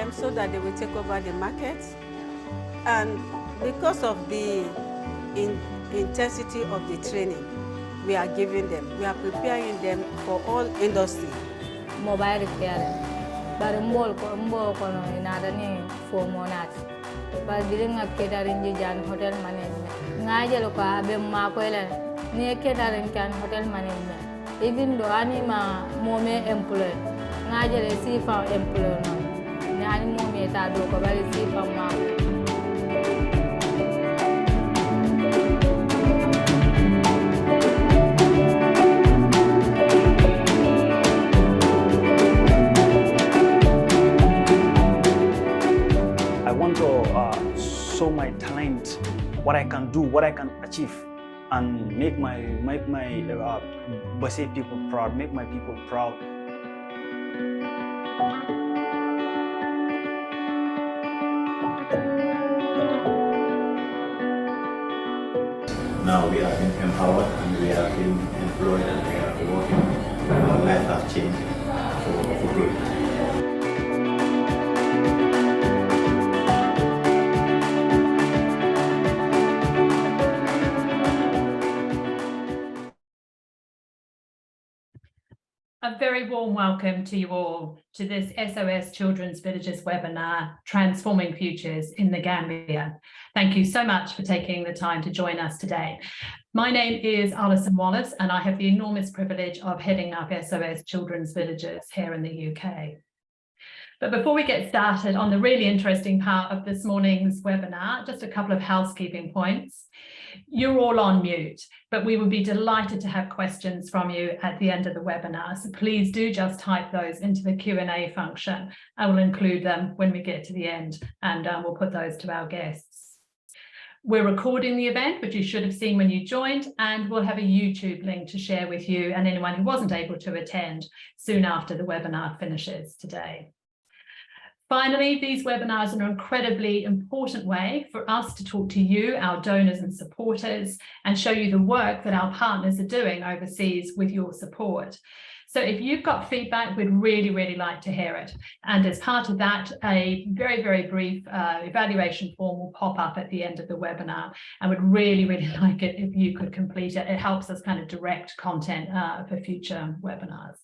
them so that they will take over the market. And because of the intensity of the training we are giving them, we are preparing them for all industry. Mobile repair, but more in other 4 months. But during a catering and hotel management, Nigel Abem Makwell, near catering and hotel management. Even though anima more employed, Nigel is see for employment. Nani more tado, but see for market. Show my talent, what I can do, what I can achieve, and make my Basse people proud, make my people proud. Now we are being empowered and we are being employed and we are working. Our life has changed for good. A very warm welcome to you all to this SOS Children's Villages webinar, Transforming Futures in the Gambia. Thank you so much for taking the time to join us today. My name is Alison Wallace and I have the enormous privilege of heading up SOS Children's Villages here in the UK. But before we get started on the really interesting part of this morning's webinar, just a couple of housekeeping points. You're all on mute, but we would be delighted to have questions from you at the end of the webinar. So please do just type those into the Q&A function. I will include them when we get to the end and we'll put those to our guests. We're recording the event, which you should have seen when you joined, and we'll have a YouTube link to share with you and anyone who wasn't able to attend soon after the webinar finishes today. Finally, these webinars are an incredibly important way for us to talk to you, our donors and supporters, and show you the work that our partners are doing overseas with your support. So if you've got feedback, we'd really, really like to hear it. And as part of that, a very, very brief evaluation form will pop up at the end of the webinar. And would really, really like it if you could complete it. It helps us kind of direct content for future webinars.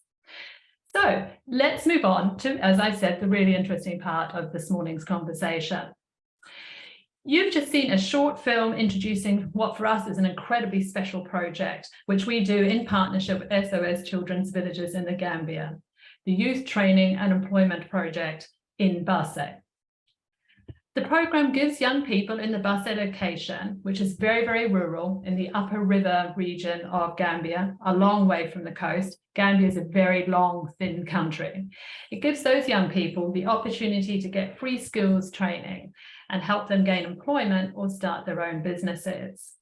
So let's move on to, as I said, the really interesting part of this morning's conversation. You've just seen a short film introducing what for us is an incredibly special project, which we do in partnership with SOS Children's Villages in the Gambia, the Youth Training and Employment Project in Basse. The program gives young people in the Basse location, which is very, very rural in the upper river region of Gambia, a long way from the coast. Gambia is a very long, thin country. It gives those young people the opportunity to get free skills training and help them gain employment or start their own businesses.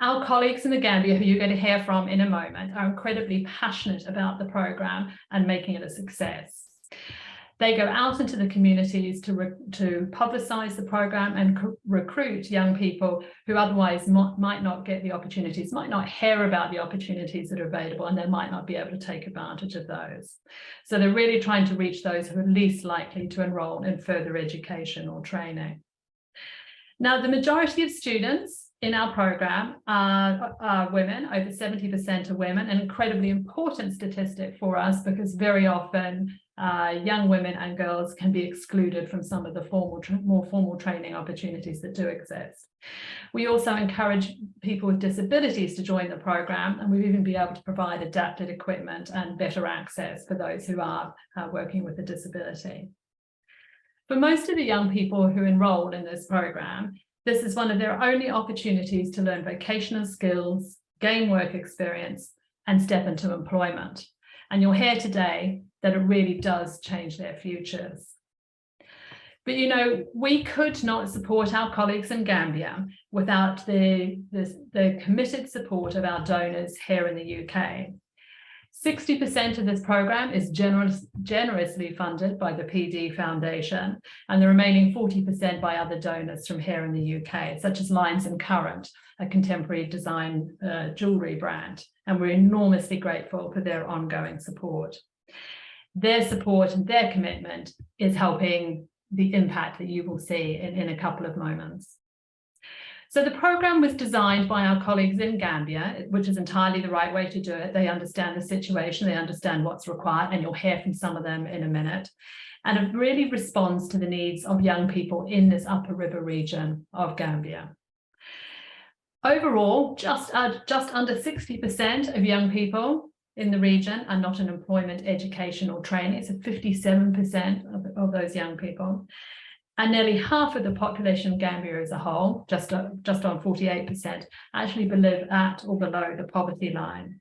Our colleagues in the Gambia, who you're going to hear from in a moment, are incredibly passionate about the program and making it a success. They go out into the communities to publicise the program and recruit young people who otherwise might not get the opportunities, might not hear about the opportunities that are available, and they might not be able to take advantage of those. So they're really trying to reach those who are least likely to enrol in further education or training. Now, the majority of students in our program are women. Over 70% are women, an incredibly important statistic for us because very often young women and girls can be excluded from some of the more formal training opportunities that do exist. We also encourage people with disabilities to join the program, and we've even been able to provide adapted equipment and better access for those who are working with a disability. For most of the young people who enroll in this program, this is one of their only opportunities to learn vocational skills, gain work experience, and step into employment. And you'll hear today that it really does change their futures. But you know, we could not support our colleagues in Gambia without the committed support of our donors here in the UK. 60% of this program is generously funded by the PD Foundation, and the remaining 40% by other donors from here in the UK, such as Lines and Current, a contemporary design jewellery brand. And we're enormously grateful for their ongoing support. Their support and their commitment is helping the impact that you will see in a couple of moments. So the program was designed by our colleagues in Gambia, which is entirely the right way to do it. They understand the situation, they understand what's required, and you'll hear from some of them in a minute. And it really responds to the needs of young people in this Upper River region of Gambia. Overall, just under 60% of young people in the region are not in employment, education, or training. So 57% of those young people. And nearly half of the population of Gambia as a whole, just on 48%, actually live at or below the poverty line.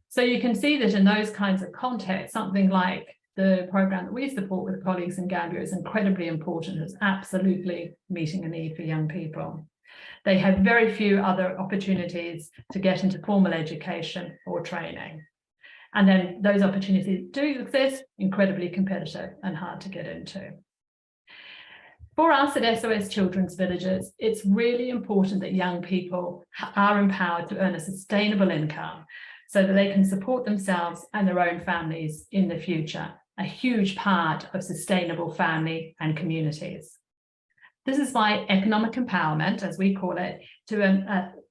So you can see that in those kinds of contexts, something like the program that we support with colleagues in Gambia is incredibly important. It's absolutely meeting a need for young people. They have very few other opportunities to get into formal education or training. And then those opportunities do exist, incredibly competitive and hard to get into. For us at SOS Children's Villages, it's really important that young people are empowered to earn a sustainable income so that they can support themselves and their own families in the future, a huge part of sustainable family and communities. This is why economic empowerment, as we call it,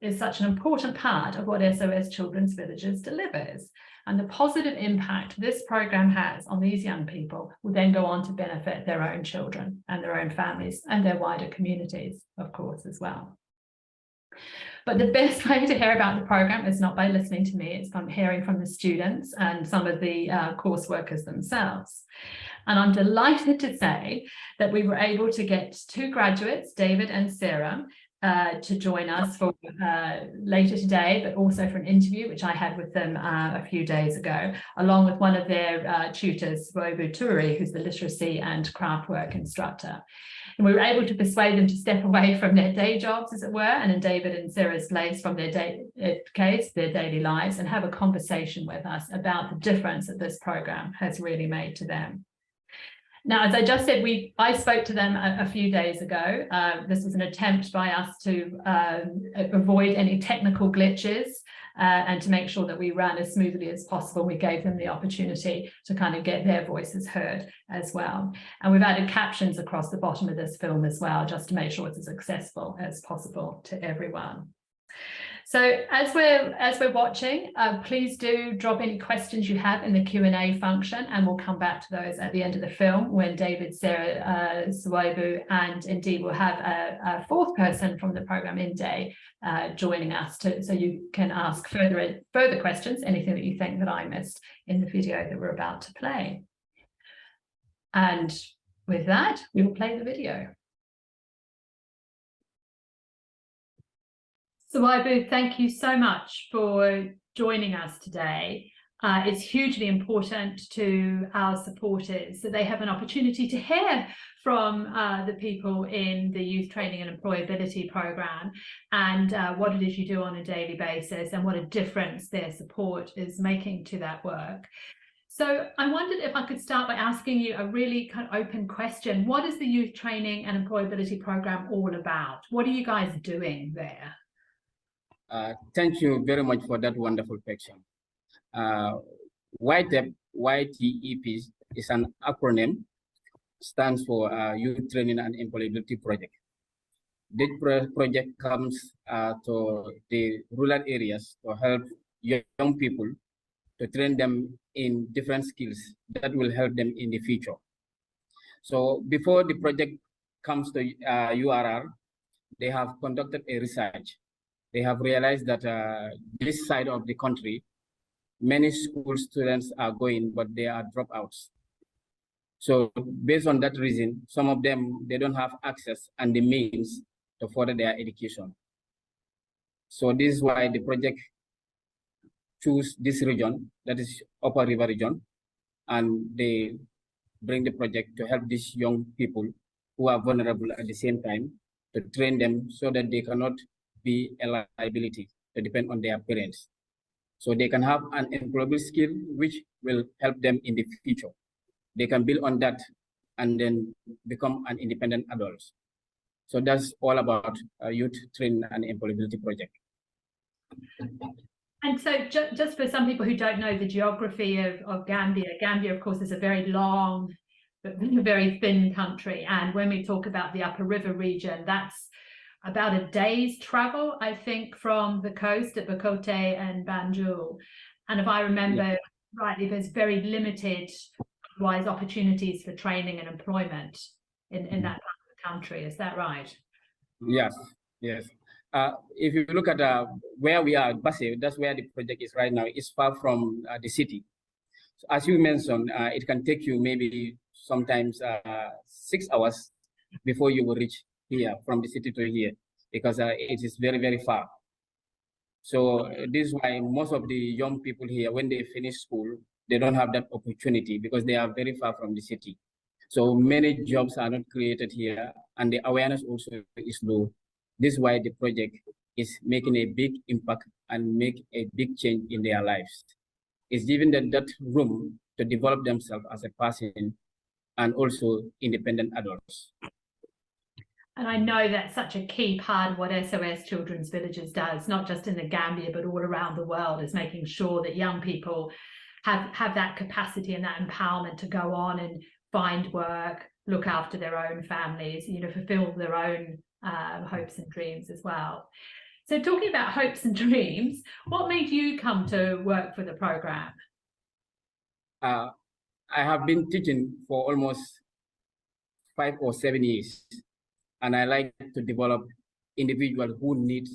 is such an important part of what SOS Children's Villages delivers. And the positive impact this program has on these young people will then go on to benefit their own children and their own families and their wider communities, of course, as well. But the best way to hear about the program is not by listening to me, it's from hearing from the students and some of the course workers themselves. And I'm delighted to say that we were able to get two graduates, David and Sarah, to join us for later today, but also for an interview which I had with them a few days ago, along with one of their tutors, Wobu Turi, who's the literacy and craft work instructor. And we were able to persuade them to step away from their day jobs, as it were, and in David and Sarah's place from their daily lives, and have a conversation with us about the difference that this program has really made to them. Now, as I just said, I spoke to them a few days ago. This was an attempt by us to avoid any technical glitches and to make sure that we ran as smoothly as possible. We gave them the opportunity to kind of get their voices heard as well. And we've added captions across the bottom of this film as well, just to make sure it's as accessible as possible to everyone. So as we're watching, please do drop any questions you have in the Q&A function, and we'll come back to those at the end of the film when David, Sarah, Swaibu, and indeed we'll have a fourth person from the program, Inde, joining us so you can ask further questions, anything that you think that I missed in the video that we're about to play. And with that, we will play the video. Swaibu, thank you so much for joining us today. It's hugely important to our supporters that they have an opportunity to hear from the people in the Youth Training and Employability Programme and what it is you do on a daily basis and what a difference their support is making to that work. So I wondered if I could start by asking you a really kind of open question. What is the Youth Training and Employability Programme all about? What are you guys doing there? Thank you very much for that wonderful question. YTEP is an acronym, stands for Youth Training and Employability Project. This project comes to the rural areas to help young people to train them in different skills that will help them in the future. So before the project comes to URR, they have conducted a research. They have realized that this side of the country, many school students are going, but they are dropouts. So based on that reason, some of them, they don't have access and the means to further their education. So this is why the project choose this region, that is Upper River region, and they bring the project to help these young people who are vulnerable at the same time, to train them so that they cannot be a liability to depend on their parents. So they can have an employable skill which will help them in the future. They can build on that and then become an independent adult. So that's all about Youth Training and Employability Project. And so just for some people who don't know the geography of Gambia, Gambia, of course, is a very long a very thin country. And when we talk about the Upper River region, that's about a day's travel, I think, from the coast at Bokote and Banjul. And if I remember rightly, there's very limited otherwise opportunities for training and employment in that part of the country. Is that right? Yes, yes. If you look at where we are, Basse, that's where the project is right now. It's far from the city. So as you mentioned, it can take you maybe sometimes 6 hours before you will reach here, from the city to here, because it is very, very far. So this is why most of the young people here, when they finish school, they don't have that opportunity because they are very far from the city. So many jobs are not created here, and the awareness also is low. This is why the project is making a big impact and make a big change in their lives. It's giving them that room to develop themselves as a person and also independent adults. And I know that's such a key part of what SOS Children's Villages does, not just in the Gambia, but all around the world, is making sure that young people have that capacity and that empowerment to go on and find work, look after their own families, you know, fulfill their own hopes and dreams as well. So talking about hopes and dreams, what made you come to work for the program? I have been teaching for almost 5 or 7 years, and I like to develop individuals who need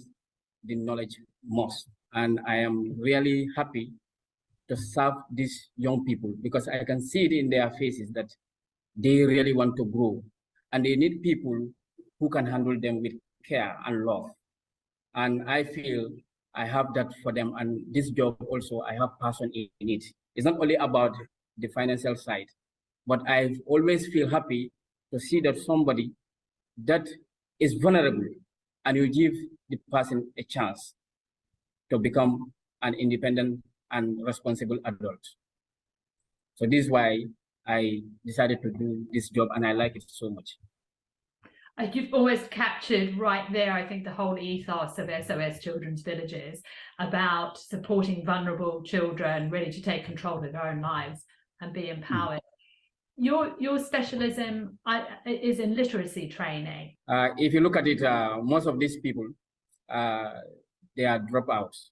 the knowledge most. And I am really happy to serve these young people because I can see it in their faces that they really want to grow, and they need people who can handle them with care and love. And I feel I have that for them. And this job also, I have passion in it. It's not only about the financial side, but I always feel happy to see that somebody that is vulnerable and you give the person a chance to become an independent and responsible adult. So this is why I decided to do this job, and I like it so much. You've almost captured right there, I think, the whole ethos of SOS Children's Villages about supporting vulnerable children ready to take control of their own lives and be empowered. Your specialism is in literacy training. If you look at it, most of these people, they are dropouts.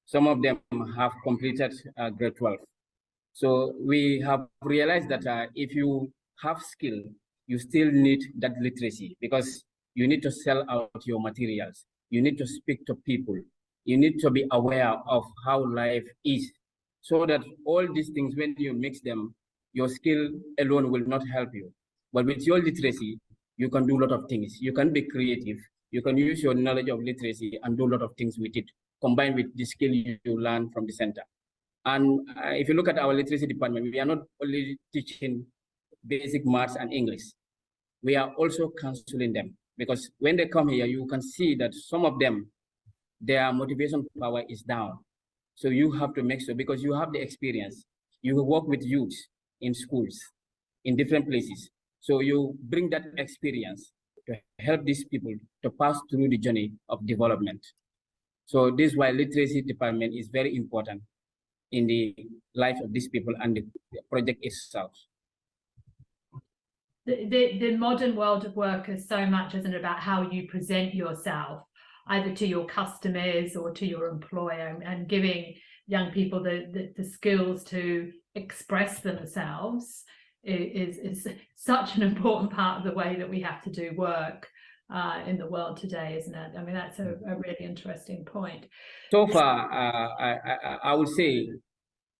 Some of them have completed grade 12. So we have realized that if you have skill, you still need that literacy because you need to sell out your materials. You need to speak to people. You need to be aware of how life is, so that all these things, when you mix them, your skill alone will not help you. But with your literacy, you can do a lot of things. You can be creative. You can use your knowledge of literacy and do a lot of things with it, combined with the skill you learn from the center. And if you look at our literacy department, we are not only teaching basic maths and English. We are also counseling them, because when they come here, you can see that some of them, their motivation power is down. So you have to make sure, because you have the experience, you work with youth in schools, in different places. So you bring that experience to help these people to pass through the journey of development. So this is why literacy department is very important in the life of these people and the project itself. The modern world of work is so much, isn't it, about how you present yourself, either to your customers or to your employer, and giving young people the skills to express themselves is such an important part of the way that we have to do work in the world today, isn't it? I mean, that's a really interesting point. So far, I would say,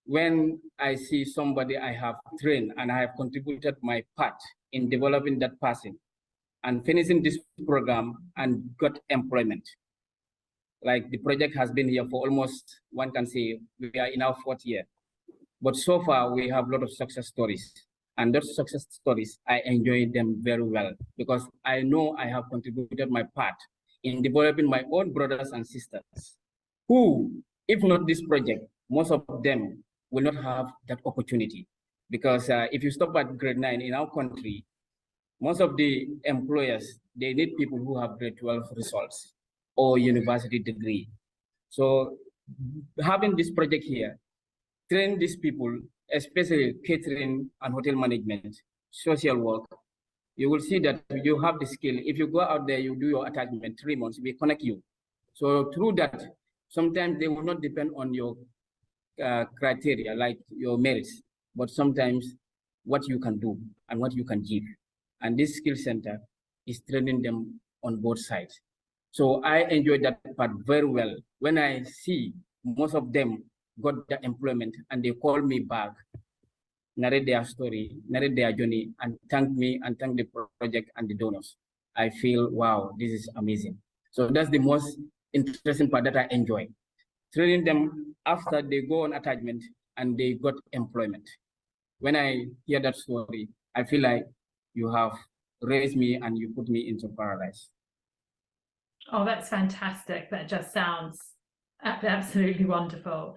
when I see somebody I have trained and I have contributed my part in developing that person and finishing this program and got employment. Like the project has been here for almost, one can say, we are in our 4th year. But so far, we have a lot of success stories. And those success stories, I enjoy them very well because I know I have contributed my part in developing my own brothers and sisters who, if not this project, most of them will not have that opportunity. Because if you stop at grade 9 in our country, most of the employers, they need people who have grade 12 results or university degree. So having this project here, train these people, especially catering and hotel management, social work, you will see that you have the skill. If you go out there, you do your attachment 3 months, we connect you. So through that, sometimes they will not depend on your criteria, like your merits, but sometimes what you can do and what you can give. And this skill center is training them on both sides. So I enjoyed that part very well. When I see most of them got the employment and they call me back, narrate their story, narrate their journey, and thank me and thank the project and the donors, I feel, wow, this is amazing. So that's the most interesting part that I enjoy. Training them after they go on attachment and they got employment. When I hear that story, I feel like you have raised me and you put me into paradise. Oh, that's fantastic. That just sounds absolutely wonderful.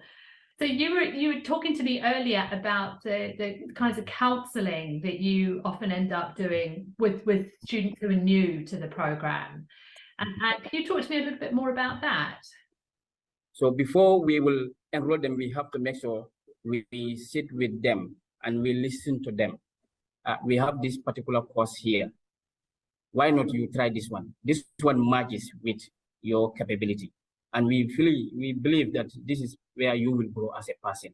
So you were talking to me earlier about the kinds of counselling that you often end up doing with students who are new to the program. And can you talk to me a little bit more about that? So before we will enroll them, we have to make sure we sit with them and we listen to them. We have this particular course here. Why not you try this one? This one matches with your capability. And we believe that this is where you will grow as a person.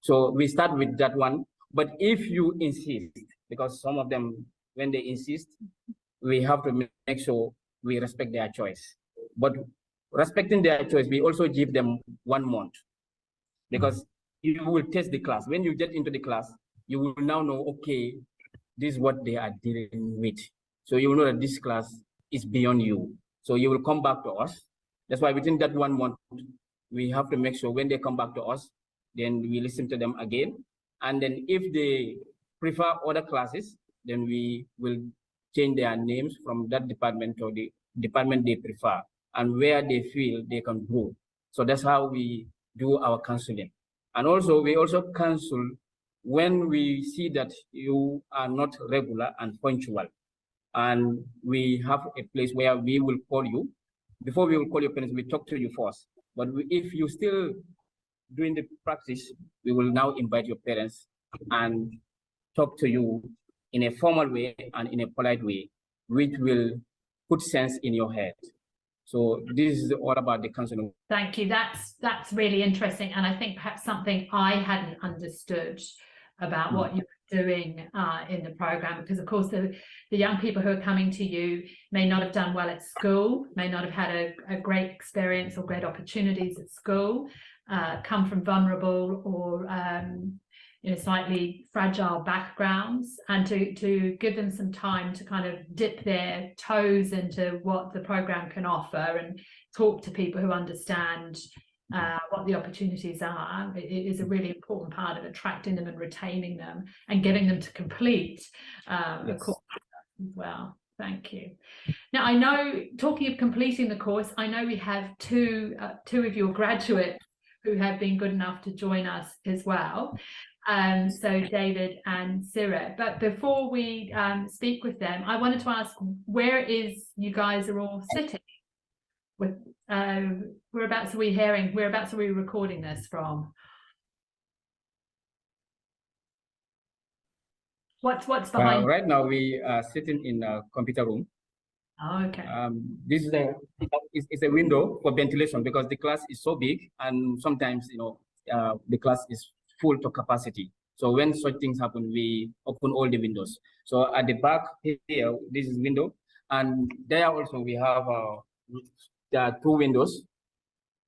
So we start with that one. But if you insist, because some of them, when they insist, we have to make sure we respect their choice. But respecting their choice, we also give them 1 month, because you will test the class. When you get into the class, you will now know, okay, this is what they are dealing with. So you will know that this class is beyond you. So you will come back to us. That's why within that 1 month, we have to make sure when they come back to us, then we listen to them again. And then if they prefer other classes, then we will change their names from that department to the department they prefer and where they feel they can grow. So that's how we do our counseling. And also, we also counsel when we see that you are not regular and punctual. And we have a place where we will call you. Before we will call your parents, we talk to you first. But if you still doing the practice, we will now invite your parents and talk to you in a formal way and in a polite way, which will put sense in your head. So this is all about the counseling. Thank you. That's really interesting. And I think perhaps something I hadn't understood about what you were doing in the program, because of course the young people who are coming to you may not have done well at school, may not have had a great experience or great opportunities at school, come from vulnerable or slightly fragile backgrounds, and to give them some time to kind of dip their toes into what the program can offer and talk to people who understand what the opportunities are. It is a really important part of attracting them and retaining them and getting them to complete the course as well. Thank you. Now, I know, talking of completing the course, I know we have two of your graduates who have been good enough to join us as well. So David and Sarah. But before we speak with them, I wanted to ask, where is you guys are all sitting? With whereabouts are we hearing? Whereabouts are we recording this from? What's behind? Right now we are sitting in a computer room. Oh, okay. This is it's a window for ventilation, because the class is so big, and sometimes the class is full to capacity. So when such things happen, we open all the windows. So at the back here, this is window, and there also we have there are 2 windows.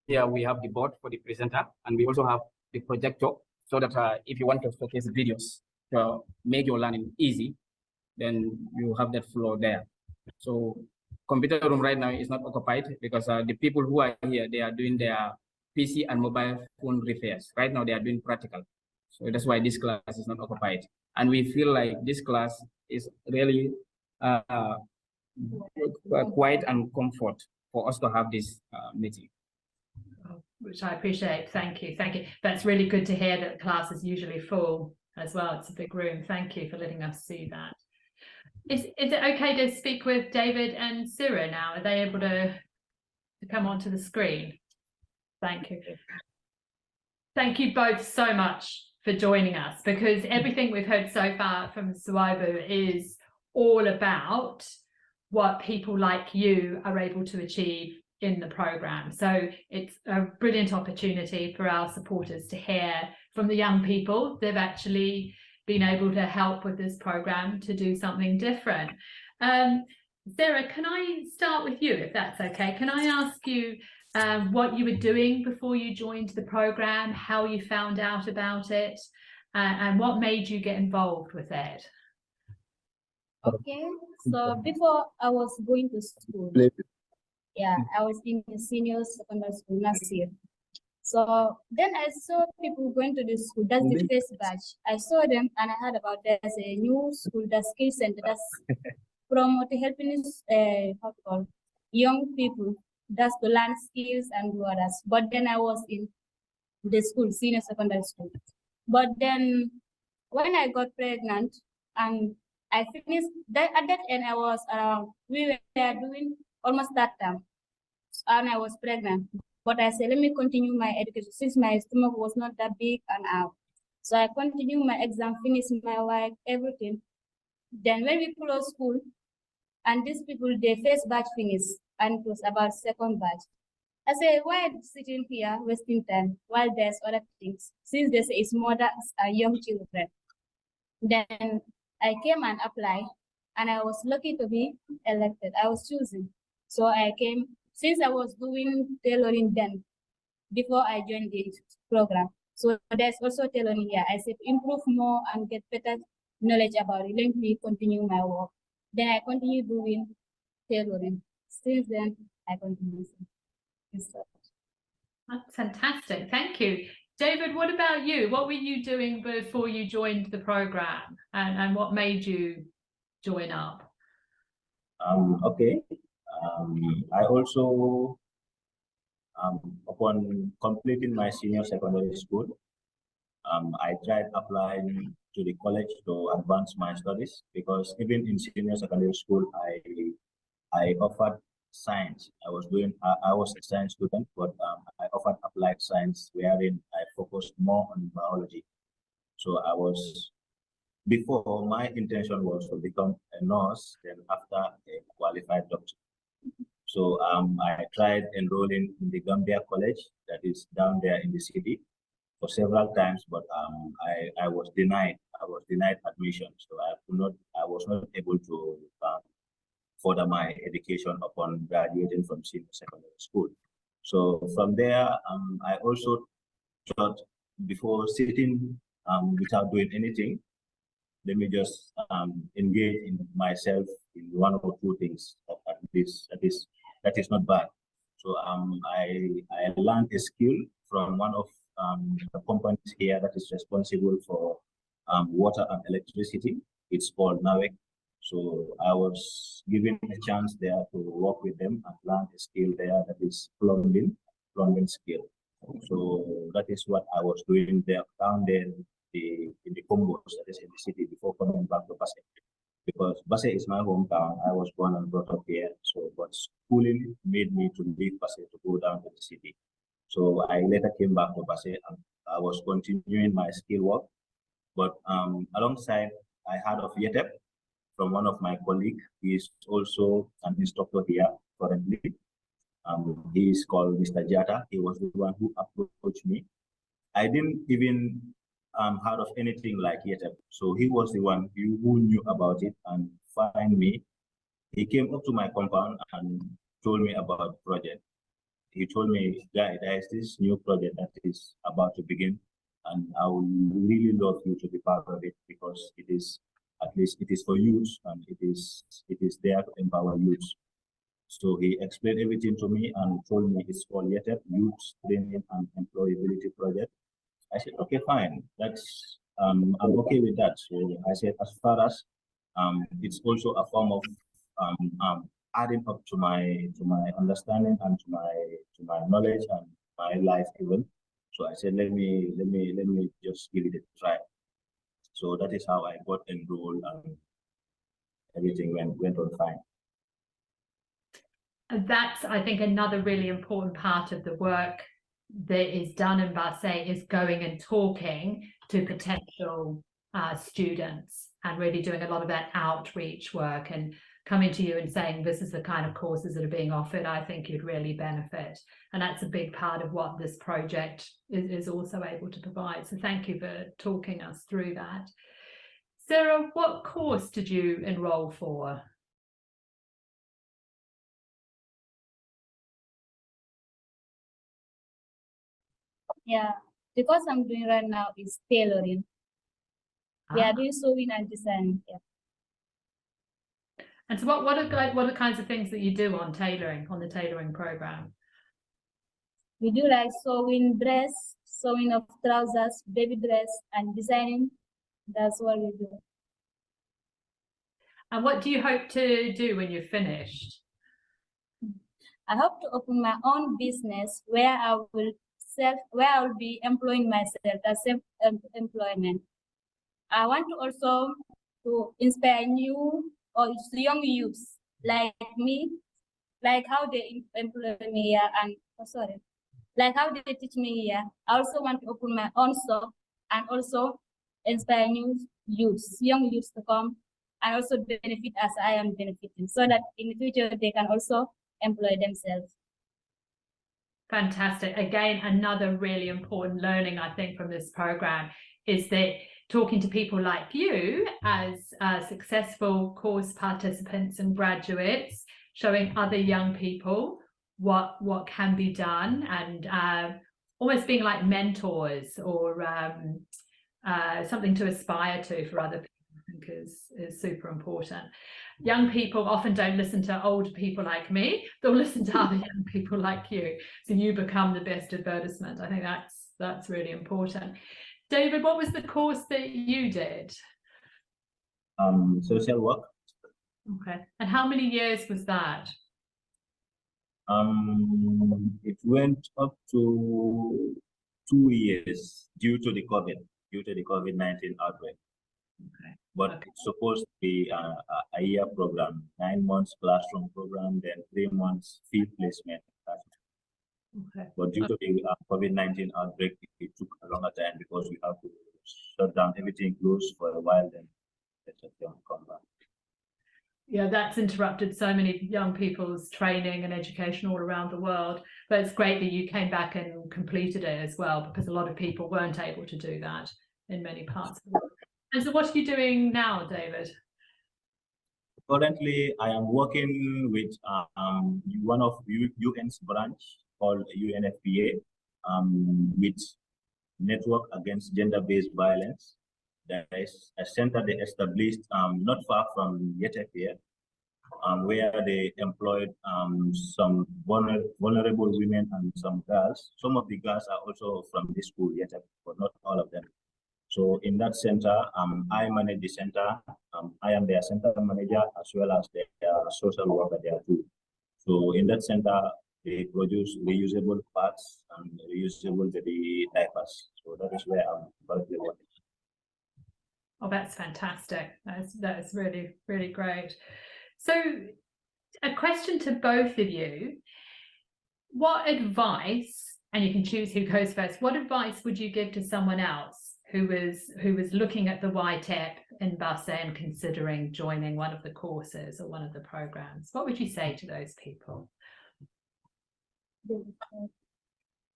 Here we have the board for the presenter, and we also have the projector, so that if you want to showcase videos to make your learning easy, then you have that floor there. So computer room right now is not occupied, because the people who are here, they are doing their PC and mobile phone repairs. Right now they are doing practical. So that's why this class is not occupied. And we feel like this class is really quiet and comfort for us to have this meeting. Which I appreciate. Thank you. Thank you. That's really good to hear that the class is usually full as well. It's a big room. Thank you for letting us see that. Is it okay to speak with David and Sarah now? Are they able to come onto the screen? Thank you. Thank you both so much for joining us, because everything we've heard so far from Suwaibu is all about what people like you are able to achieve in the program. So it's a brilliant opportunity for our supporters to hear from the young people. They've actually been able to help with this program to do something different. Sarah, can I start with you, if that's okay? Can I ask you what you were doing before you joined the program, how you found out about it, and what made you get involved with it? Okay, so before I was going to school, yeah, I was in senior secondary school last year. So then I saw people going to the school. That's the first batch. I saw them and I heard about there's a new school, the skill center, that's promoting helping young people that's to learn skills and do others. But then I was in the school, senior secondary school. But then when I got pregnant and I finished that, at that end I was we were doing almost that time and I was pregnant. But I said, let me continue my education since my stomach was not that big and out. So I continued my exam, finished my work, everything. Then when we closed school, and these people, their first batch finished, and it was about second batch. I said, why sitting here wasting time while there's other things? Since this is mothers and young children. Then I came and applied, and I was lucky to be elected. I was chosen. So I came, since I was doing tailoring then, before I joined the program. So there's also tailoring here. I said, improve more and get better knowledge about it. Let me continue my work. Then I continue doing tailoring. Since then, I continue. That's fantastic. Thank you. David, what about you? What were you doing before you joined the program, and what made you join up? Okay. I also, upon completing my senior secondary school, I tried applying to the college to advance my studies, because even in senior secondary school, I offered science. I was a science student, but I offered applied science, wherein I focused more on biology. So before, my intention was to become a nurse, then after a qualified doctor. So I tried enrolling in the Gambia College, that is down there in the city, for several times, but I was denied. I was denied admission, so I was not able to further my education upon graduating from senior secondary school. So from there, I also thought, before sitting without doing anything, let me just engage in myself in one or two things at least. That is not bad. So I learned a skill from one of the companies here that is responsible for water and electricity. It's called NAWEC. So I was given a chance there to work with them and learn a skill there, that is plumbing skill. So that is what I was doing there down there in the Combos, that is in the city, before coming back to Basse. Because Basse is my hometown. I was born and brought up here. So, but schooling made me to leave Basse to go down to the city. So I later came back to Basse and I was continuing my skill work. But alongside, I heard of YETEP from one of my colleagues. He is also an instructor here currently. He is called Mr. Jata. He was the one who approached me. I didn't even heard of anything like YETEP. So he was the one who knew about it and find me. He came up to my compound and told me about the project. He told me, guy, there is this new project that is about to begin, and I would really love you to be part of it, because it is, at least it is for youth, and it is there to empower youth. So he explained everything to me and told me it's called YETEP, Youth Training and Employability Project. I said, okay, fine. That's I'm okay with that. So I said, as far as it's also a form of adding up to my understanding and to my knowledge and my life even. So I said, let me just give it a try. So that is how I got enrolled, and everything went on fine. And that's, I think, another really important part of the work that is done in Basay is going and talking to potential students and really doing a lot of that outreach work and coming to you and saying, this is the kind of courses that are being offered. I think you'd really benefit. And that's a big part of what this project is also able to provide. So thank you for talking us through that. Sarah, what course did you enroll for? Yeah, the course I'm doing right now is tailoring. We are doing sewing and design. Yeah. And so what are kinds of things that you do on the tailoring program? We do like sewing dress, sewing of trousers, baby dress, and designing. That's what we do. And what do you hope to do when you're finished? I hope to open my own business where I will be employing myself as self-employment. I want to also to inspire new or young youths like me, like how they employ me here and like how they teach me here. I also want to open my own shop and also inspire new youths, young youths to come and also benefit as I am benefiting, so that in the future they can also employ themselves. Fantastic. Again, another really important learning, I think, from this program is that talking to people like you as successful course participants and graduates, showing other young people what can be done, and almost being like mentors or something to aspire to for other people, I think is super important. Young people often don't listen to older people like me, they'll listen to other young people like you, so you become the best advertisement. I think that's really important. David, what was the course that you did? Social work. Okay, and how many years was that? It went up to 2 years due to the COVID-19 outbreak. Okay. But okay, it's supposed to be a year program, 9 months classroom program, then 3 months field placement. Okay. But due to the COVID-19 outbreak, it took a longer time because we have to shut down everything, close for a while, then let them come back. Yeah, that's interrupted so many young people's training and education all around the world. But it's great that you came back and completed it as well, because a lot of people weren't able to do that in many parts of the world. And so what are you doing now, David? Currently, I am working with one of UN's branch called UNFPA with Network Against Gender-Based Violence. There is a center they established not far from YETEP here, where they employed some vulnerable women and some girls. Some of the girls are also from this school, YETEP, but not all of them. So in that center, I manage the center. I am their center manager as well as their social worker there too. So in that center, they produce reusable parts and reusable baby diapers. So that is where I'm currently working. Oh, that's fantastic. That's really, really great. So a question to both of you. What advice, and you can choose who goes first, what advice would you give to someone else who was looking at the YTEP in Basay and considering joining one of the courses or one of the programs? What would you say to those people?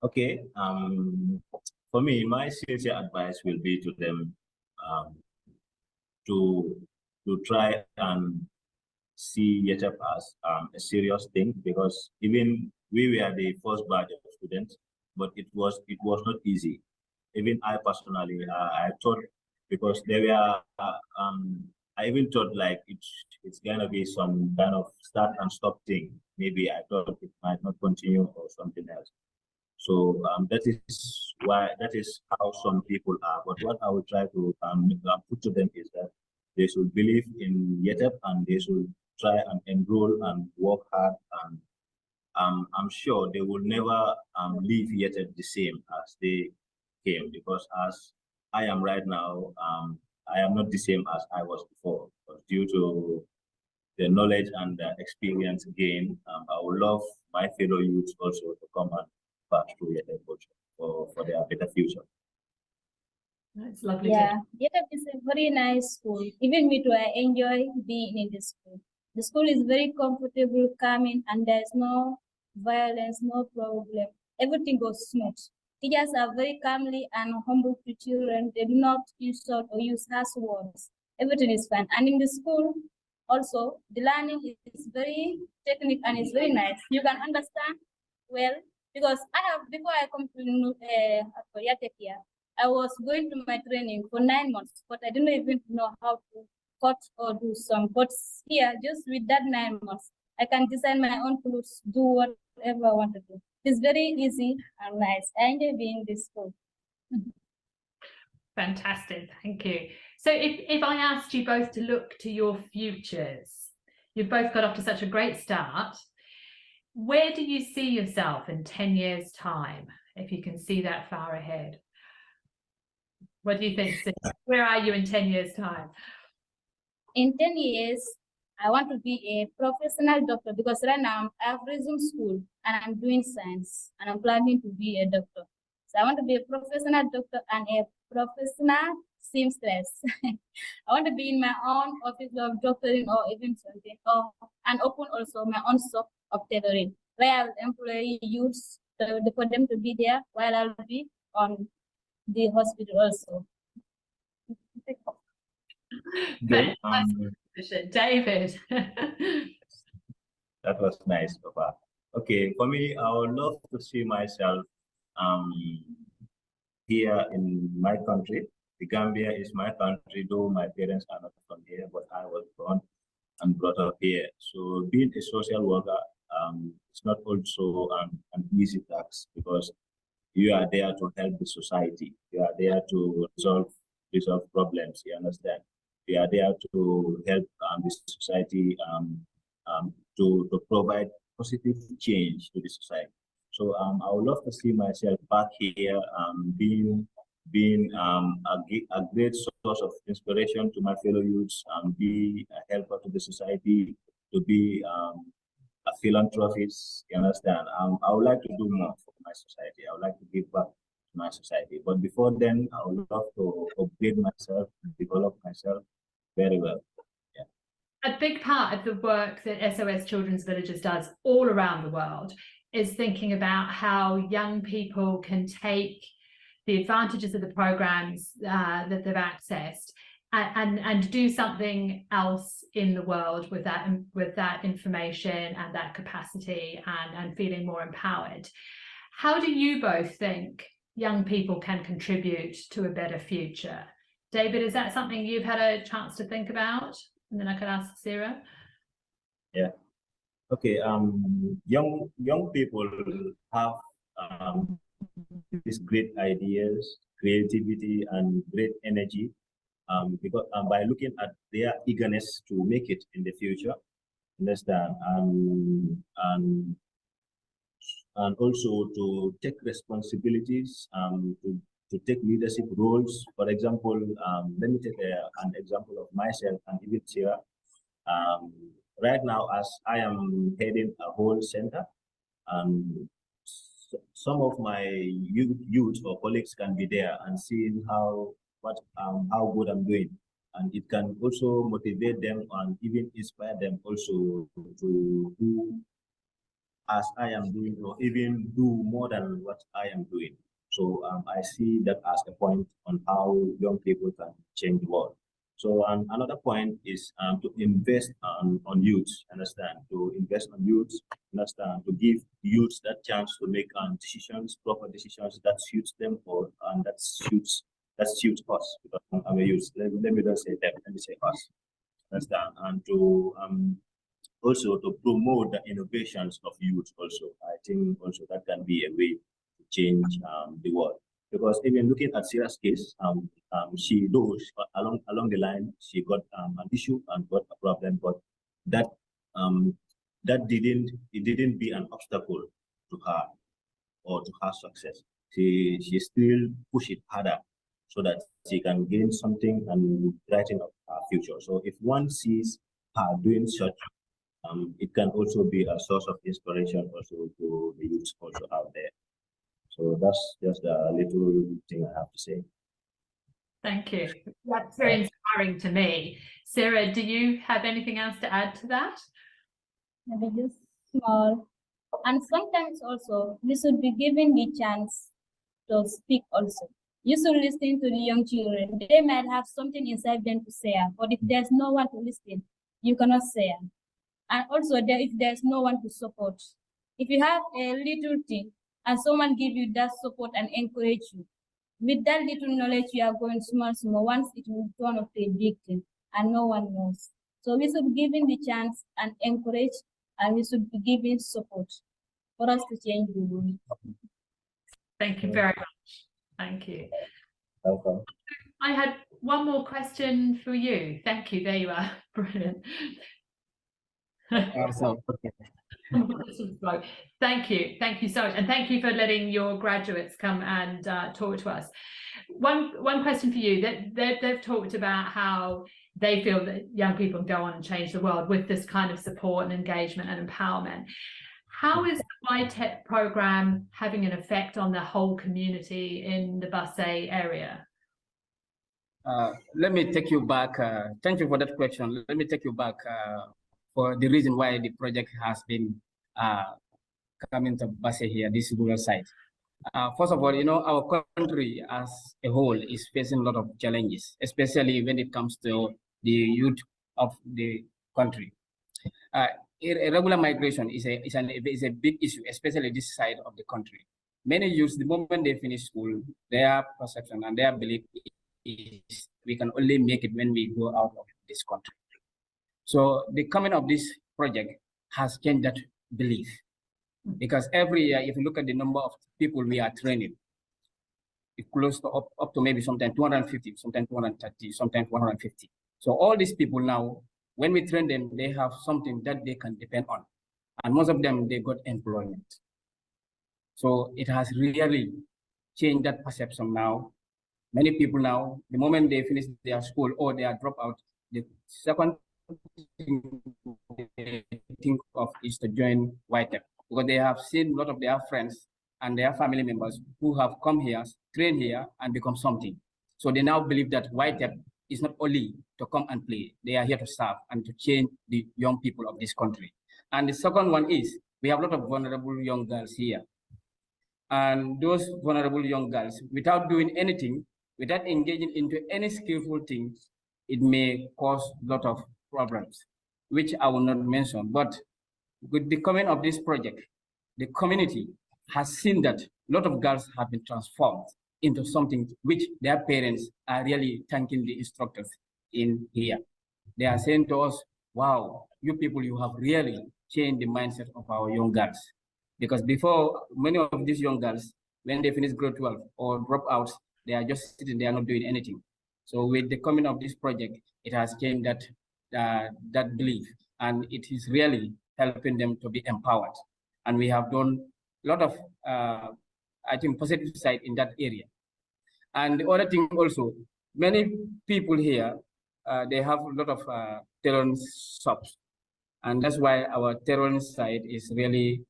Okay. For me, my sincere advice will be to them to try and see YETEP as a serious thing, because even we were the first batch of students, but it was not easy. Even I personally, I thought, because there were, I even thought like it's gonna be some kind of start and stop thing. Maybe I thought it might not continue or something else. So that is how some people are. But what I will try to put to them is that they should believe in YETEP and they should try and enroll and work hard, and I'm sure they will never leave YETEP the same as they came, because as I am right now, I am not the same as I was before. But due to the knowledge and the experience gained, I would love my fellow youths also to come and path through YETEP also for their better future. It's lovely. Yeah, YETEP is a very nice school. Even me too, I enjoy being in the school. The school is very comfortable, calming, and there's no violence, no problem. Everything goes smooth. Teachers are very calmly and humble to children. They do not insult or use harsh words. Everything is fine. And in the school, also, the learning is very technical and it's very nice. You can understand well, because before I come to YETEP here, I was going to my training for 9 months, but I didn't even know how to cut or do some. But here, just with that 9 months, I can design my own clothes, do whatever I want to do. It's very easy and nice. I enjoy being in this school. Fantastic, thank you. So if I asked you both to look to your futures, you've both got off to such a great start. Where do you see yourself in 10 years' time, if you can see that far ahead? What do you think, Sid? Where are you in 10 years' time? In 10 years, I want to be a professional doctor, because right now I've resumed school and I'm doing science and I'm planning to be a doctor. So I want to be a professional doctor and a professional seamstress. I want to be in my own office of doctoring or even something, and open also my own shop of tailoring, where I'll employ youths for them to be there while I'll be on the hospital also. Okay, David. that was nice, Papa. Okay, for me, I would love to see myself here in my country. The Gambia is my country, though my parents are not from here, but I was born and brought up here. So being a social worker, it's not also an easy task, because you are there to help the society. You are there to resolve problems. You understand? We are there to help the society to provide positive change to the society. So I would love to see myself back here being a great source of inspiration to my fellow youths, be a helper to the society, to be a philanthropist. You understand? I would like to do more for my society. I would like to give back to my society. But before then, I would love to upgrade myself, develop myself very well. A big part of the work that SOS Children's Villages does all around the world is thinking about how young people can take the advantages of the programs that they've accessed and do something else in the world with that information and that capacity and feeling more empowered. How do you both think young people can contribute to a better future? David, is that something you've had a chance to think about? And then I could ask Sarah. Yeah. Okay. Young people have these great ideas, creativity, and great energy. Because by looking at their eagerness to make it in the future, understand, and also to take responsibilities, to take leadership roles. For example, let me take an example of myself and even Sarah. Right now, as I am heading a whole center, some of my youth or colleagues can be there and seeing how good I'm doing, and it can also motivate them and even inspire them also to do as I am doing, or even do more than what I am doing. So I see that as a point on how young people can change the world. So another point is to invest on youth, understand, to invest on youth, understand, to give youth that chance to make decisions, proper decisions that suits them, and that suits us, because I'm a youth. Let me not say them, let me say us, understand, and to also to promote the innovations of youth also. I think also that can be a way to change the world. Because even looking at Sarah's case, she knows along the line she got an issue and got a problem, but that didn't be an obstacle to her or to her success. She still push it harder so that she can gain something and brighten up her future. So if one sees her doing such, it can also be a source of inspiration also to the youth also out there. So that's just a little thing I have to say. Thank you. That's very inspiring to me. Sarah, do you have anything else to add to that? Maybe just small. And sometimes also, we should be given the chance to speak also. You should listen to the young children. They might have something inside them to share, but if there's no one to listen, you cannot share. And also, if there's no one to support, if you have a little thing and someone give you that support and encourage you, with that little knowledge, you are going small. Once it will turn up to a big thing, and no one knows. So we should be given the chance and encourage, and we should be given support for us to change the world. Thank you very much. Thank you. Welcome. I had one more question for you. Thank you. There you are. Brilliant. Thank you. Thank you so much. And thank you for letting your graduates come and talk to us. One question for you. They've talked about how they feel that young people go on and change the world with this kind of support and engagement and empowerment. How is the YTEP program having an effect on the whole community in the Basay area? Let me take you back. Thank you for that question. Let me take you back for the reason why the project has been coming to Basay here, this rural site. First of all, our country as a whole is facing a lot of challenges, especially when it comes to the youth of the country. Irregular migration is a big issue, especially this side of the country. Many youths, the moment they finish school, their perception and their belief is we can only make it when we go out of this country. So the coming of this project has changed that belief, because every year, if you look at the number of people we are training, it's close to up to maybe sometimes 250, sometimes 230, sometimes 150. So all these people now, when we train them, they have something that they can depend on. And most of them, they got employment. So it has really changed that perception now. Many people now, the moment they finish their school or they are dropped out, the second thing they think of is to join YTEP, because they have seen a lot of their friends and their family members who have come here, trained here, and become something. So they now believe that YTEP is not only to come and play, they are here to serve and to change the young people of this country. And the second one is, we have a lot of vulnerable young girls here. And those vulnerable young girls, without doing anything, without engaging into any skillful things, it may cause a lot of problems, which I will not mention. But with the coming of this project, the community has seen that a lot of girls have been transformed into something which their parents are really thanking the instructors in here. They are saying to us, wow, you people, you have really changed the mindset of our young girls. Because before, many of these young girls, when they finish grade 12 or drop out, they are just sitting there not doing anything. So with the coming of this project, it has changed that belief, and it is really helping them to be empowered. And we have done a lot of, I think, positive side in that area. And the other thing also, many people here, they have a lot of tailoring shops. And that's why our tailoring side is really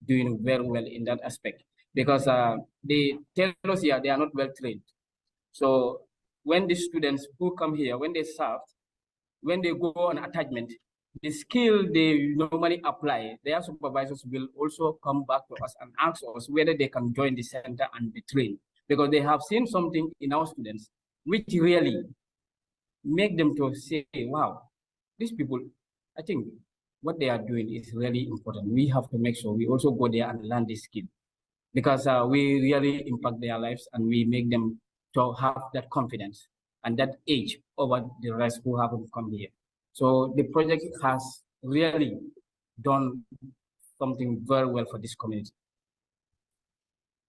doing very well in that aspect. Because the tailors here, they are not well trained. So when the students who come here, when they serve, when they go on attachment, the skill they normally apply, their supervisors will also come back to us and ask us whether they can join the center and be trained, because they have seen something in our students which really make them to say, wow, these people, I think what they are doing is really important. We have to make sure we also go there and learn this skill, because we really impact their lives and we make them to have that confidence and that edge over the rest who haven't come here. So the project has really done something very well for this community.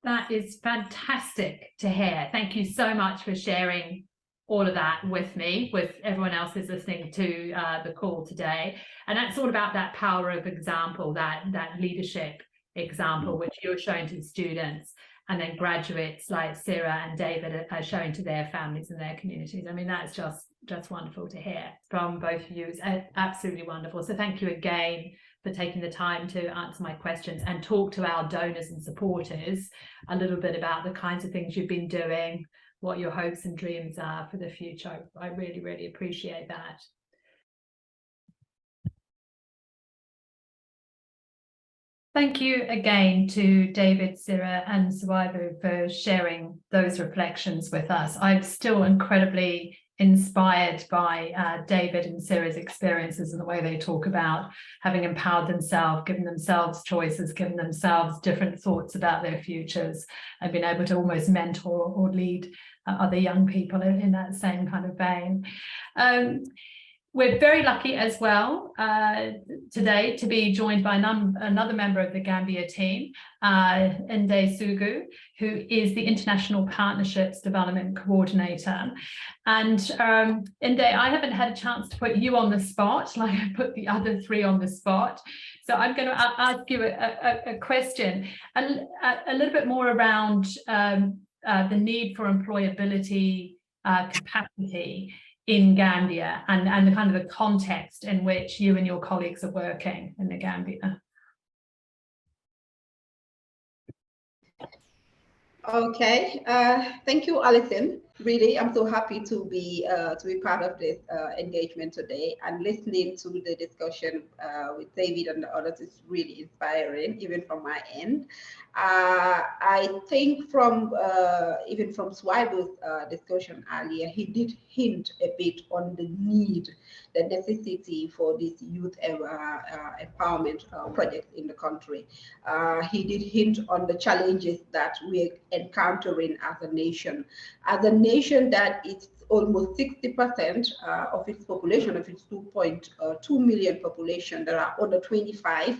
That is fantastic to hear. Thank you so much for sharing all of that with me, with everyone else who's listening to the call today. And that's all about that power of example, that leadership example, which you're showing to the students, and then graduates like Sarah and David are showing to their families and their communities. I mean, that's just wonderful to hear from both of you. It's absolutely wonderful. So thank you again for taking the time to answer my questions and talk to our donors and supporters a little bit about the kinds of things you've been doing, what your hopes and dreams are for the future. I really, really appreciate that. Thank you again to David, Sarah and Swaibu for sharing those reflections with us. I'm still incredibly inspired by David and Sarah's experiences and the way they talk about having empowered themselves, given themselves choices, given themselves different thoughts about their futures, and been able to almost mentor or lead other young people in that same kind of vein. We're very lucky as well today to be joined by another member of the Gambia team, Nde Sugu, who is the International Partnerships Development Coordinator. And Nde, I haven't had a chance to put you on the spot like I put the other three on the spot. So I'm going to ask you a question, a little bit more around the need for employability capacity in Gambia and the kind of the context in which you and your colleagues are working in the Gambia. Okay, thank you, Alison. Really, I'm so happy to be part of this engagement today, and listening to the discussion with David and the others is really inspiring, even from my end. I think from even from Swaibu's discussion earlier, he did hint a bit on the need, the necessity for this youth empowerment project in the country. He did hint on the challenges that we're encountering as a nation. As a nation that is almost 60% of its population, of its 2.2 million population that are under 25,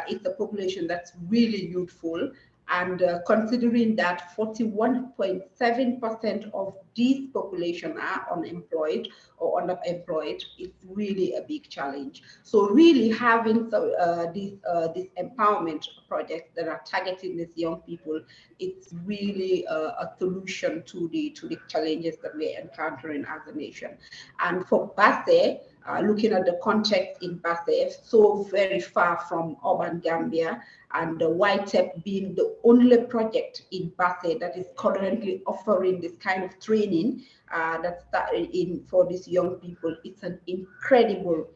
it's a population that's really youthful. And considering that 41.7% of this population are unemployed or underemployed, it's really a big challenge. So really having this empowerment projects that are targeting these young people, it's really a solution to the challenges that we're encountering as a nation. And for Basse, looking at the context in Basse, so very far from urban Gambia, and the YTEP being the only project in Basse that is currently offering this kind of training that's started in for these young people, it's an incredible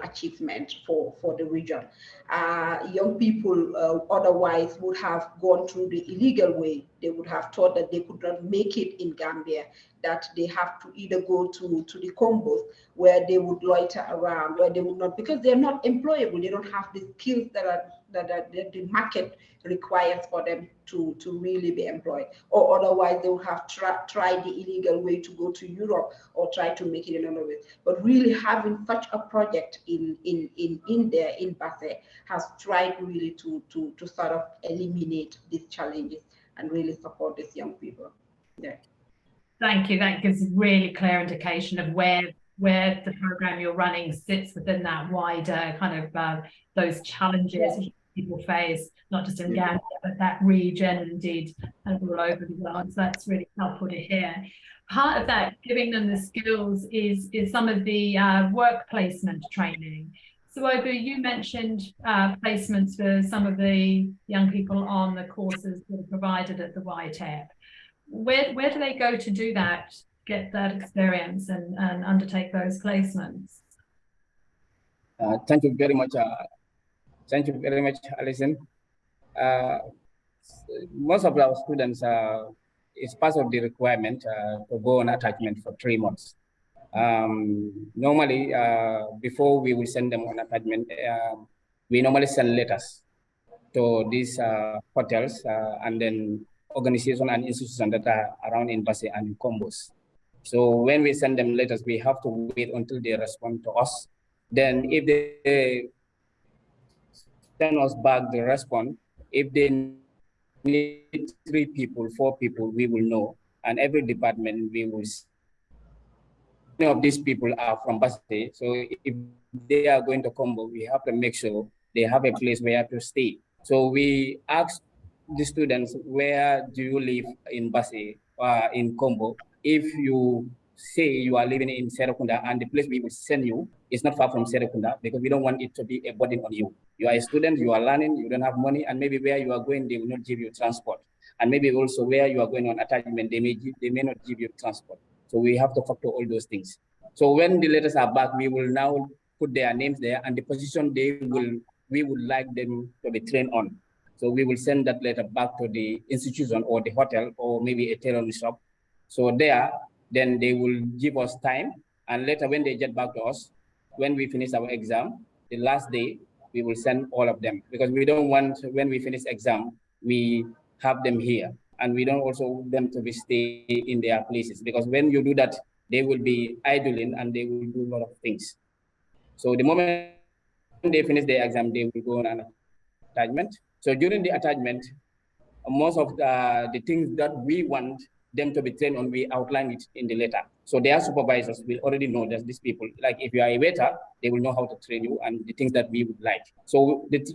achievement for the region. Young people otherwise would have gone through the illegal way. They would have thought that they could not make it in Gambia, that they have to either go to the Combos where they would loiter around, where they would not, because they're not employable. They don't have the skills that the market requires for them to really be employed, or otherwise they would have tried the illegal way to go to Europe or try to make it another way. But really having such a project in there in Basse has tried really to sort of eliminate these challenges and really support these young people. Yeah. Thank you. That gives a really clear indication of where the program you're running sits within that wider kind of those challenges people face, not just in Gambia, but that region, and indeed all over the world. So that's really helpful to hear. Part of that, giving them the skills, is some of the work placement training. So Obu, you mentioned placements for some of the young people on the courses that are provided at the YTEP. Where do they go to do that, get that experience and undertake those placements? Thank you very much. Thank you very much, Alison. Most of our students, it's part of the requirement to go on attachment for 3 months. Normally, before we will send them on attachment, we normally send letters to these hotels and then organizations and institutions that are around in Basse and in Combos. So when we send them letters, we have to wait until they respond to us. Then if they send us back the response, if they need 3 people, 4 people, we will know. And every department, we will see. Many of these people are from Basse. So if they are going to Combo, we have to make sure they have a place where to stay. So we ask the students, where do you live in Basse or in Combo? If you say you are living in Serakunda and the place we will send you It's not far from Serekunda because we don't want it to be a burden on you. You are a student, you are learning, you don't have money, and maybe where you are going, they will not give you transport. And maybe also where you are going on attachment, they may not give you transport. So we have to factor all those things. So when the letters are back, we will now put their names there and the position we would like them to be trained on. So we will send that letter back to the institution or the hotel or maybe a tailoring shop. So there, then they will give us time. And later when they get back to us, when we finish our exam, the last day, we will send all of them because we don't want, when we finish exam, we have them here. And we don't also want them to be stay in their places because when you do that, they will be idling and they will do a lot of things. So the moment they finish their exam, they will go on an attachment. So during the attachment, most of the things that we want them to be trained on, we outline it in the letter. So their supervisors will already know that these people, like if you are a waiter, they will know how to train you and the things that we would like. So the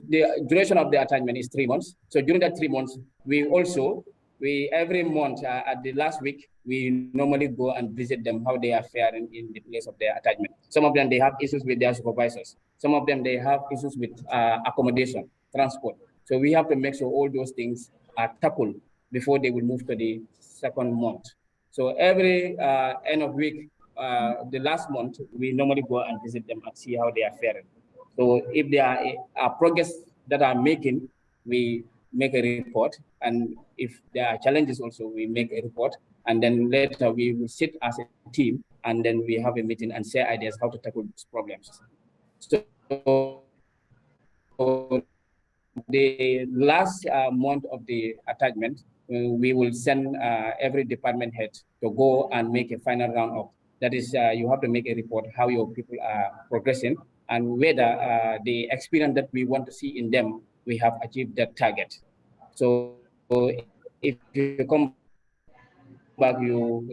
duration of the attachment is 3 months. So during that 3 months, we every month at the last week, we normally go and visit them, how they are faring in the place of their attachment. Some of them, they have issues with their supervisors. Some of them, they have issues with accommodation, transport. So we have to make sure all those things are tackled before they will move to the second month. So every end of week, the last month, we normally go and visit them and see how they are faring. So if there are progress that are making, we make a report. And if there are challenges also, we make a report. And then later we will sit as a team and then we have a meeting and share ideas how to tackle these problems. So the last month of the attachment, we will send every department head to go and make a final round of. That is, you have to make a report how your people are progressing and whether the experience that we want to see in them, we have achieved that target. So if you come back, you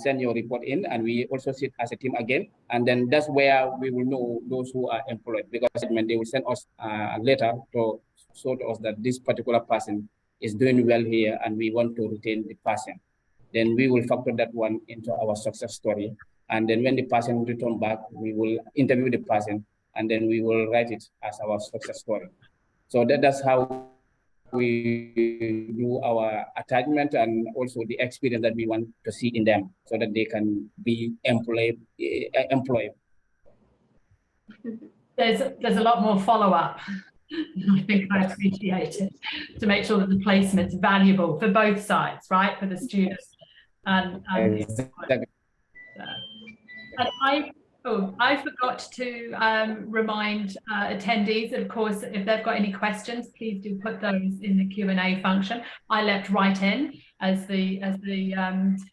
send your report in, and we also sit as a team again, and then that's where we will know those who are employed, because when they will send us a letter to show to us that this particular person is doing well here and we want to retain the person. Then we will factor that one into our success story. And then when the person return back, we will interview the person and then we will write it as our success story. So that's how we do our attachment and also the experience that we want to see in them so that they can be employed. There's a lot more follow-up. I think I appreciate it to make sure that the placement's valuable for both sides, right? For the students and exactly. I forgot to remind attendees, of course, if they've got any questions, please do put those in the Q&A function. I leapt right in as the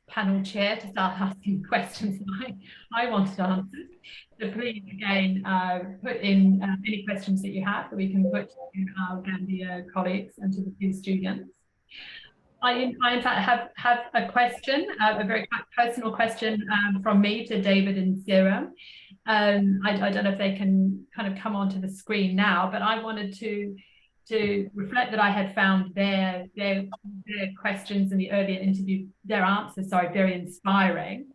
panel chair to start asking questions that I wanted answered. So please, again, put in any questions that you have that we can put to our Gambia colleagues and to the few students. I in fact have a question, a very personal question from me to David and Sarah. I don't know if they can kind of come onto the screen now, but I wanted to reflect that I had found their questions in the earlier interview, their answers, sorry, very inspiring.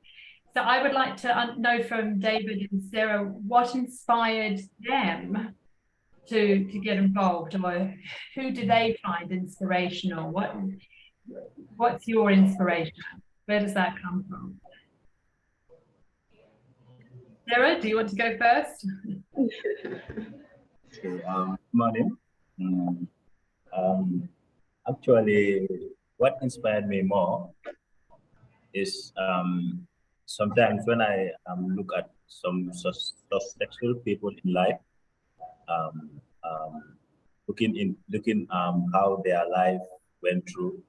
So I would like to know from David and Sarah what inspired them to get involved, or who do they find inspirational? What's your inspiration? Where does that come from? Sarah, do you want to go first? Morning. Actually, what inspired me more is sometimes when I look at some successful people in life, looking how their life went through.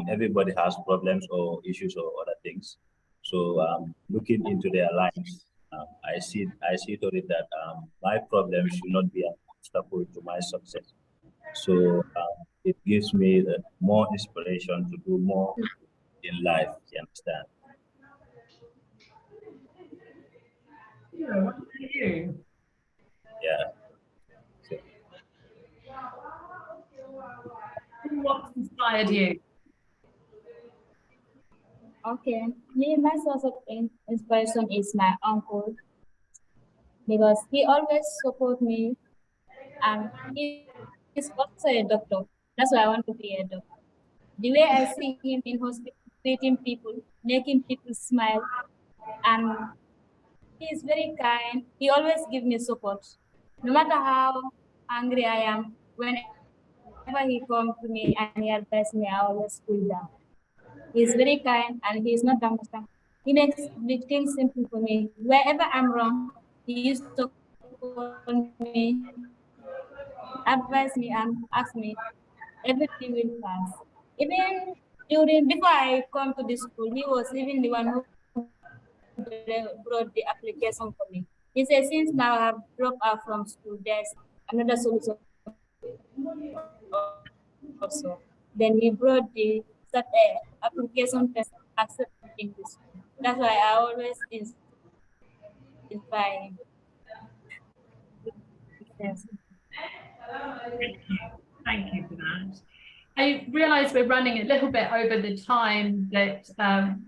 Everybody has problems or issues or other things. So looking into their lives, I see to it that my problems should not be an obstacle to my success. So it gives me more inspiration to do more in life. You understand? Yeah, what about you? Yeah. What inspired you? Okay, me, my source of inspiration is my uncle. because he always support me, and he's also a doctor. That's why I want to be a doctor. The way I see him in hospital, treating people, making people smile, and he is very kind. He always gives me support. No matter how angry I am, whenever he comes to me and he advises me, I always cool down. He's very kind and he's not damaging. He makes the things simple for me. Wherever I'm wrong, he used to call me, advise me, and ask me, everything will pass. Even before I come to this school, he was even the one who brought the application for me. He said, since now I have dropped out from school, there's another solution also. Then he brought the application test accepted in this school. That's why I always inspire him. Yes. Thank you for that. I realise we're running a little bit over the time that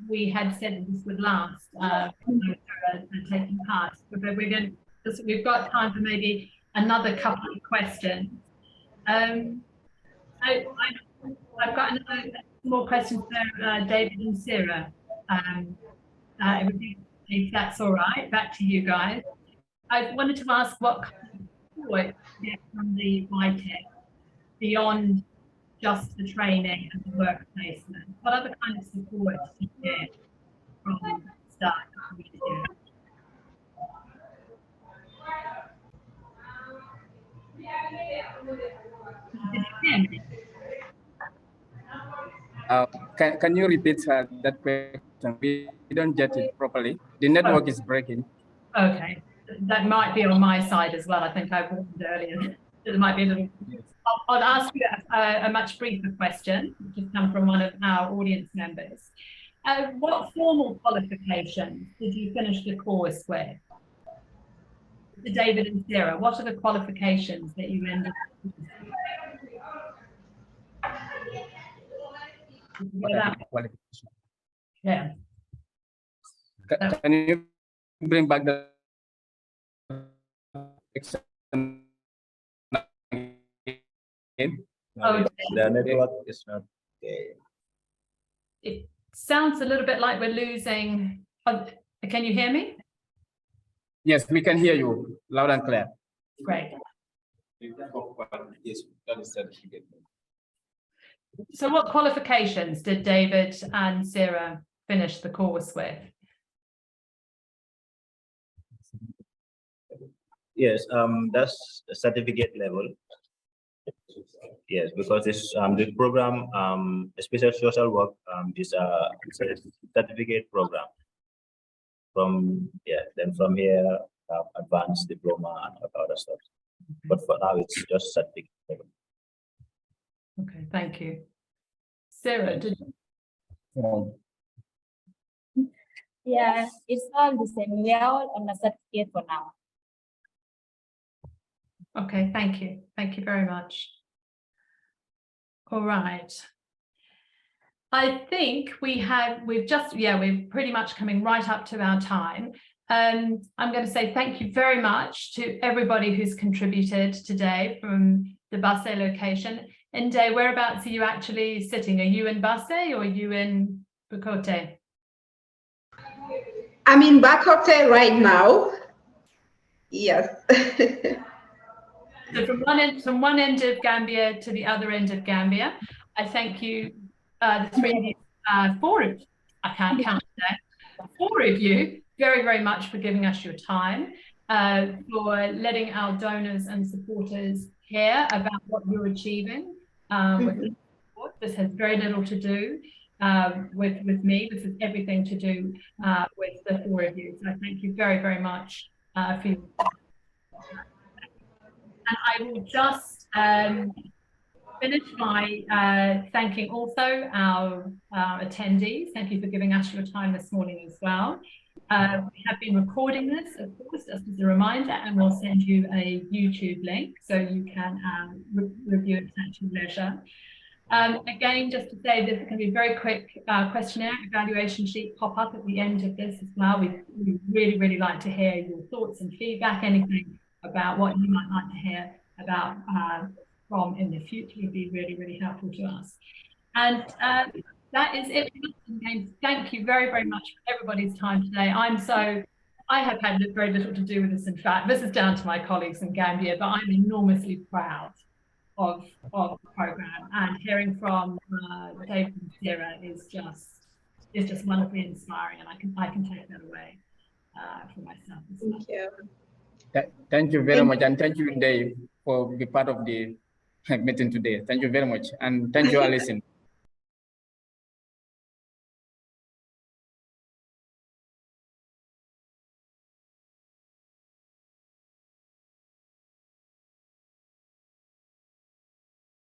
we had said this would last taking part, but we've got time for maybe another couple of questions. I've got more questions for David and Sarah. If that's all right, back to you guys. I wanted to ask what kind of support you get from the YTech beyond just the training and the work placement. What other kind of support do you get from staff? Can you repeat that question? We don't get it properly. The network is breaking. Okay, that might be on my side as well. I think I warned earlier. It might be a little. I'll ask you a much briefer question, which has come from one of our audience members. What formal qualifications did you finish the course with? David and Sarah, what are the qualifications that you ended with? Yeah. Can you bring back the Oh, the network is not okay. It sounds a little bit like we're losing. Can you hear me? Yes, we can hear you loud and clear. Great. Yes, that is certificate. So what qualifications did David and Sarah finish the course with? Yes, that's a certificate level. Yes, because this program, special social work, is a certificate program. Then from here, advanced diploma and other stuff. But for now, it's just certificate level. Okay, thank you. Sarah, did you? Yeah, it's all the same. We are all on a certificate for now. Okay, thank you. Thank you very much. All right. I think we're pretty much coming right up to our time. I'm going to say thank you very much to everybody who's contributed today from the Basse location. Inde, whereabouts are you actually sitting? Are you in Basse or are you in Bukote? I'm in Bukote right now. Yes. So from one end of Gambia to the other end of Gambia, I thank you, the three of you, four of you, I can't count today, four of you, very, very much for giving us your time, for letting our donors and supporters hear about what you're achieving. With the support. This has very little to do with me. This is everything to do with the four of you. So I thank you very, very much for your time. And I will just finish by thanking also our attendees. Thank you for giving us your time this morning as well. We have been recording this, of course, just as a reminder, and we'll send you a YouTube link so you can review it at your leisure. Again, just to say, this can be a very quick questionnaire evaluation sheet pop up at the end of this as well. We really like to hear your thoughts and feedback, anything about what you might like to hear about from in the future would be really helpful to us. And that is it. Thank you very much for everybody's time today. I have had very little to do with this, in fact. This is down to my colleagues in Gambia, but I'm enormously proud of the program, and hearing from David and Sarah is just wonderfully inspiring, and I can take that away for myself as well. Thank you. Thank you very much, and thank you, Dave, for being part of the meeting today. Thank you very much, and thank you, Alison.